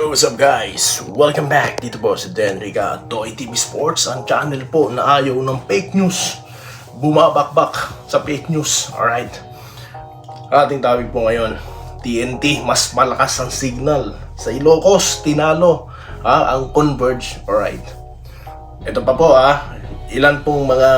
Yo, what's up guys? Welcome back dito po sa Denrica Toy TV Sports, ang channel po na ayaw ng fake news, bumabakbak sa fake news. Alright, ating topic po ngayon, TNT mas malakas ang signal. Sa Ilocos, tinalo ang Converge. Alright, ito pa po ilan pong mga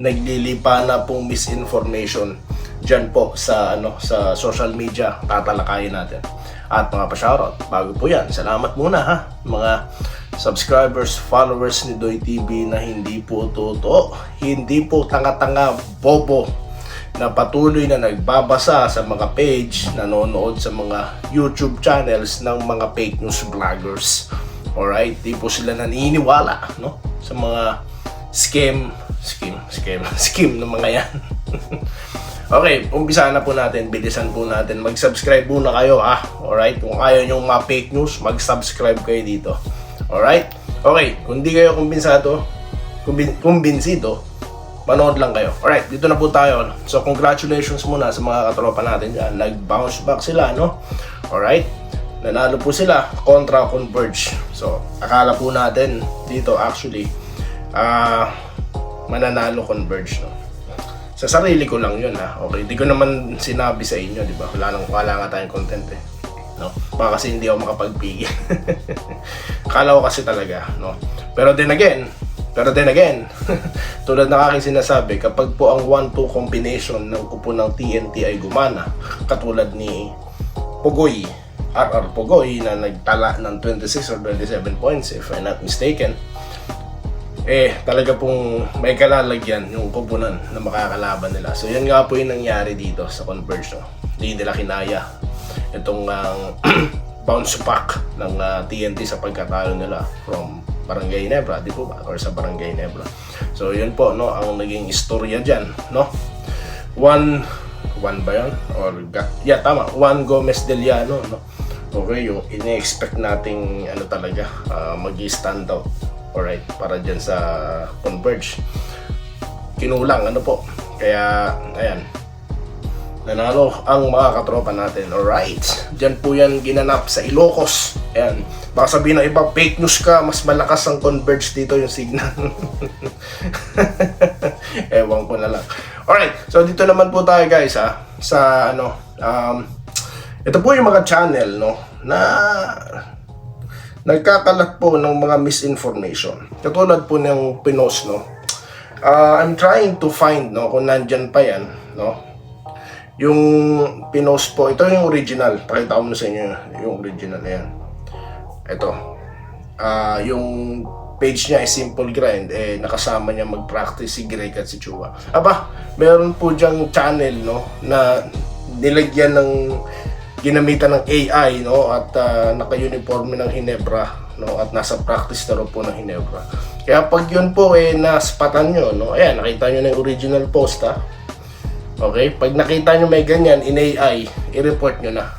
naglilipa na pong misinformation dyan po sa sa social media, tatalakayin natin. At mga pa-shoutout, bago po yan, salamat muna mga subscribers, followers ni Doy TV na hindi po totoo, hindi po tanga-tanga, bobo, na patuloy na nagbabasa sa mga page, nanonood sa mga YouTube channels ng mga fake news vloggers. Alright, di po sila naniniwala sa mga scheme ng mga yan. Okay, umpisa na po natin, bilisan po natin. Mag-subscribe muna kayo Alright, kung ayaw nyo mga fake news, mag-subscribe kayo dito. Alright? Okay, kung di kayo kumbinsido, manood lang kayo. Alright, dito na po tayo. So, congratulations muna sa mga katropa natin dyan. Nag-bounce back sila, Alright? Nanalo po sila kontra Converge. So, akala po natin dito actually, mananalo Converge, Sa sarili ko lang yun Okay, di ko naman sinabi sa inyo, di ba? Wala nga tayong content Baka kasi hindi ako makapagpigil. Akala ko kasi talaga, Pero then again, tulad ng aking sinasabi, kapag po ang 1-2 combination ng kupo ng TNT ay gumana, katulad ni Pogoy, RR Pogoy na nagtala ng 26 or 27 points if I'm not mistaken, talaga pong may kalalagyan yung kupunan na makakalaban nila. So yan nga po yung nangyari dito sa Converge. Hindi nila kinaya itong bounce back ng TNT sa pagkatalo nila from Barangay Nebra, di po ba? Or sa Barangay Nebra. So yun po ang naging istorya dyan, Juan ba yun? Tama, Juan Gomez Deliano, Okay, yung ine-expect nating talaga mag-stand out. Alright, para dyan sa Converge, kinulang po. Kaya ayan, nanalo ang mga katropa natin. Alright, dyan po yan ginanap sa Ilocos. Ayan, baka sabihin ng iba, fake news ka, mas malakas ang Converge dito yung signal. Ewan ko na lang. Alright, so dito naman po tayo guys sa ito po yung mga channel na nagkakalat po ng mga misinformation. Katulad po ng pinost, I'm trying to find, kung nandyan pa yan, yung pinost po, ito yung original. Pakita ko muna sa inyo yung original na yan. Ito. Yung page niya is Simple Grind. Nakasama niya mag-practice si Greg at si Chua. Meron po dyang channel, na nilagyan ng ginamitan ng AI, at naka-uniforme ng Hinebra, at nasa practice na rin po ng Hinebra. Kaya pag yun po naspatan nyo, ayan, nakita nyo na yung original post, Okay, pag nakita nyo may ganyan in AI, i-report nyo na,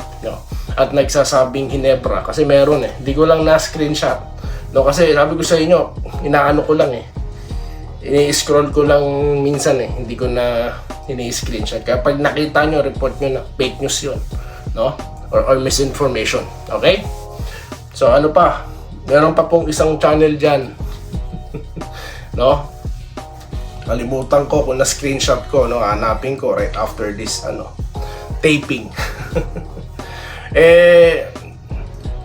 At nagsasabing Hinebra, kasi meron hindi ko lang na-screenshot, kasi sabi ko sa inyo, inaano ko lang ini-scroll ko lang minsan hindi ko na ini-screenshot. Kaya pag nakita nyo, report nyo na fake news yun, or misinformation. Okay? So ano pa? Meron pa pong isang channel dyan. Kalimutan ko kung na-screenshot ko, hanapin ko right after this taping.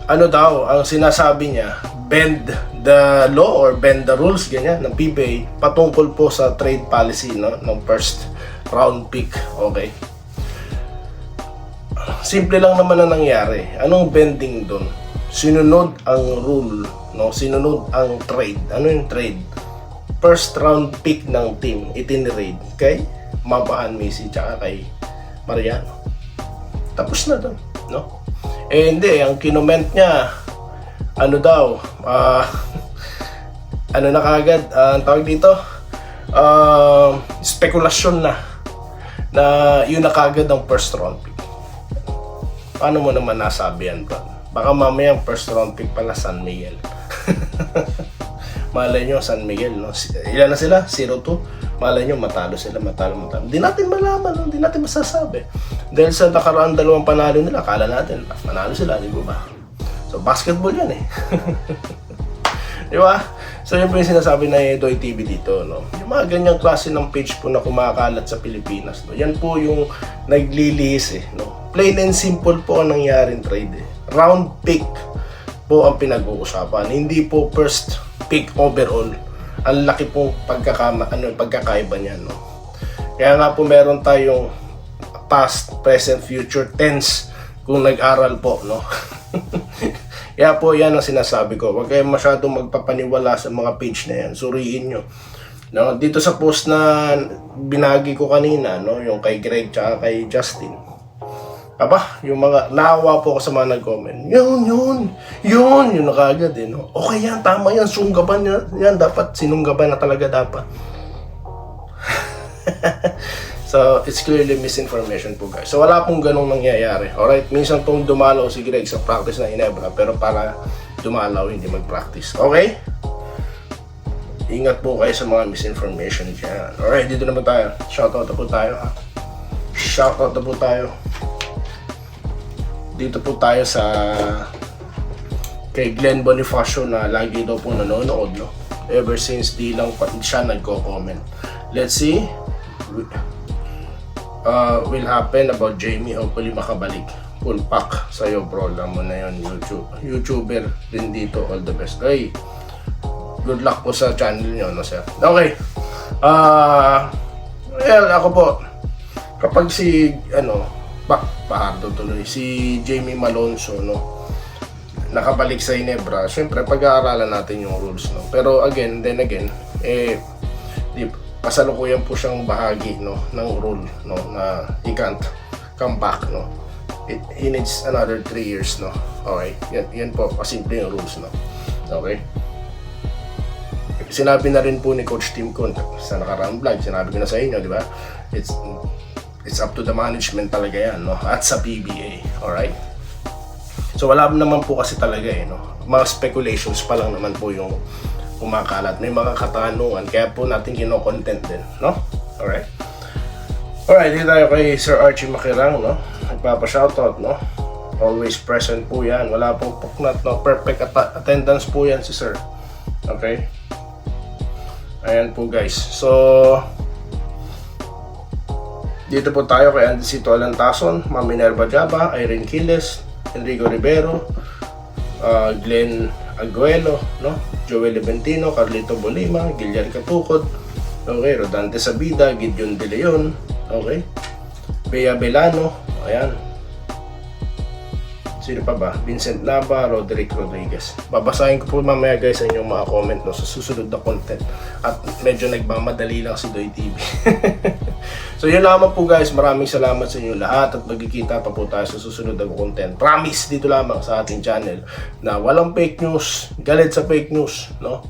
Ang sinasabi niya, bend the law or bend the rules ganyan ng PBA patungkol po sa trade policy ng first round pick. Okay? Simple lang naman ang nangyari. Anong bending doon? Sinunod ang rule, sinunod ang trade. Ano yung trade? First round pick ng team, itinirade kay Mabahan Messi tsaka kay Mariano. Tapos na doon, hindi, ang kinoment niya, na kagad, ang tawag dito, spekulasyon na yun na kagad ang first round pick. Paano mo naman nasabi yan, bro? Baka mamaya ang first round pick pala San Miguel. Malay nyo, San Miguel, ilan na sila? 0-2. Malay nyo, matalo sila, matalo. Hindi natin malaman, hindi natin masasabi. Dahil sa nakaraan dalawang panalo nila, akala natin, manalo sila, di ba? So, basketball yun eh. Di ba? So, yun po yung sinasabi na Doy TV dito, no? Yung mga ganyang klase ng page po na kumakalat sa Pilipinas, no? Yan po yung naglilihis eh, no? Plain and simple po ang nangyaring trade eh. Round pick po ang pinag-uusapan. Hindi po first pick overall. Ang laki pong pagkakaiba niyan, no? Kaya nga po meron tayong past, present, future tense kung nag-aral po, no? Kaya po yan ang sinasabi ko. Huwag kayo masyadong magpapaniwala sa mga page na yan. Suriin nyo. No? Dito sa post na binagi ko kanina, no? Yung kay Greg tsaka kay Justin. Aba, yung mga naawa po ako sa mga nag-comment. Yun na kaagad eh. No? Okay yan, tama yan. Sunggaban yan. Dapat sinunggaban na talaga dapat. So, it's clearly misinformation po guys. So, wala pong ganong nangyayari. Alright, minsan pong dumalaw si Greg sa practice na Ginebra, pero para dumalaw, hindi mag-practice. Okay? Ingat po kayo sa mga misinformation dyan. Alright, dito naman tayo. Shoutout na po tayo ha. Shoutout na po tayo. Dito po tayo sa kay Glenn Bonifacio na lagi daw po nanonood, no? Ever since di lang siya nagko-comment. Let's see. Will happen about Jamie, hopefully makabalik. Full pack sa'yo bro, alam mo na yun. YouTuber din dito, all the best. Ay, good luck po sa channel nyo, no sir. Okay, well, ako po kapag si pahardo tuloy si Jamie Malonzo, no, nakabalik sa Ginebra, syempre pag-aaralan natin yung rules, no. Pero again, kasalukuyan po siyang bahagi, no, ng rule, no, na he can't come back, no. He needs another 3 years, no. Okay, yan po kasimple yung rules, no. Okay, sinabi na rin po ni Coach Tim Con sa nakaraang vlog, sinabi ko na sa inyo, di ba, it's up to the management talaga yan, no, at sa PBA. Alright, so wala naman po kasi talaga eh, no, mga speculations pa lang naman po yung kumakalat, may mga katanungan, kaya po natin kino-content din, no? Alright, dito tayo kay Sir Archie Makirang, no? Nagpapa-shoutout, no? Always present po yan, wala pong puknat, no? Perfect attendance po yan si Sir. Okay, ayan po guys. So, dito po tayo kay Andesito Alantason, Ma'am Minerva Jaba, Irene Quiles, Enrico Rivero, Glenn Aguelo, no? Joel Leventino, Carlito Bolima, Guillermo Katukod, okay, Rodante Sabida, Gideon De Leon, okay, Bea Belano, ayan. Sino pa ba? Vincent Nava, Roderick Rodriguez. Babasahin ko po mamaya guys sa inyong mga comment, no, sa susunod na content. At medyo nagmamadali lang si Doy TV. So yun lamang po guys, maraming salamat sa inyo lahat at magkikita pa po tayo sa susunod na content. Promise, dito lamang sa ating channel na walang fake news, galit sa fake news, no,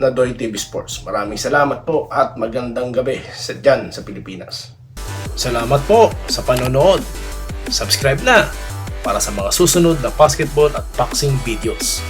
na Doy TV Sports. Maraming salamat po at magandang gabi dyan sa Pilipinas. Salamat po sa panonood. Subscribe na para sa mga susunod na basketball at boxing videos.